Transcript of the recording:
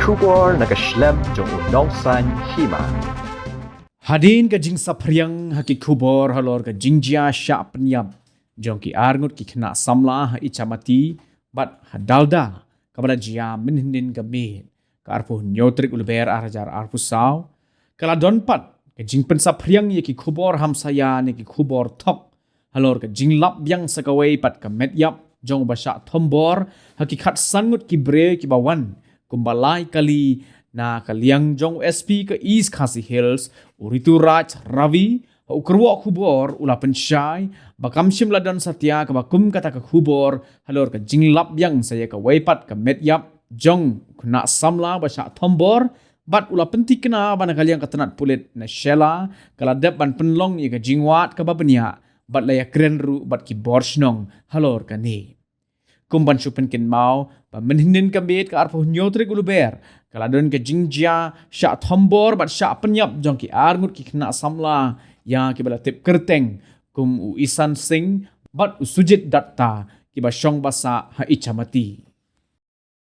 Khubor nakaslem jong unongsan Hima. Hadin ka Jingsaphriang haki Khubor halor ka Jingsaphriang jong ki arngut ki kena samla ha icamati bat hadalda kabada jia minhinin ka me ka arpu nyotrik ulber arajar arpu saw kala donpat ka Jingsaphriang ye ki Khubor hamsaya ne ki Khubor thok halor ka Jinglaphriang sa Kawei pat ka Metïap jong basha thombor haki khat sangut ki bre ki bawan kumbalai kali na kaliang jong SP ke East Khasi Hills uritu Raj Ravi ukrwa Khubor ula pensyai bakam shimladan satya ka bakum kata ka Khubor halor ka Jinglaphriang saya ka weipat ka Metïap jong kena samla basha thombor bat ula penti kena bana kaliang katanat pulit na shela kala dep ban penlong ye ka Jingwat ka babnya bat laya krenru bat ki borshnong halor ka ni kumban supen kin mau ba menhinin kambit ka arpo nyotrik uluber kaladon ke Jingja sya thombor bat sya penyap jong ki arngut ki kena samla ya ki bala tip kerteng kum u isan sing bat usujit datta ki ba syong basa ha icamati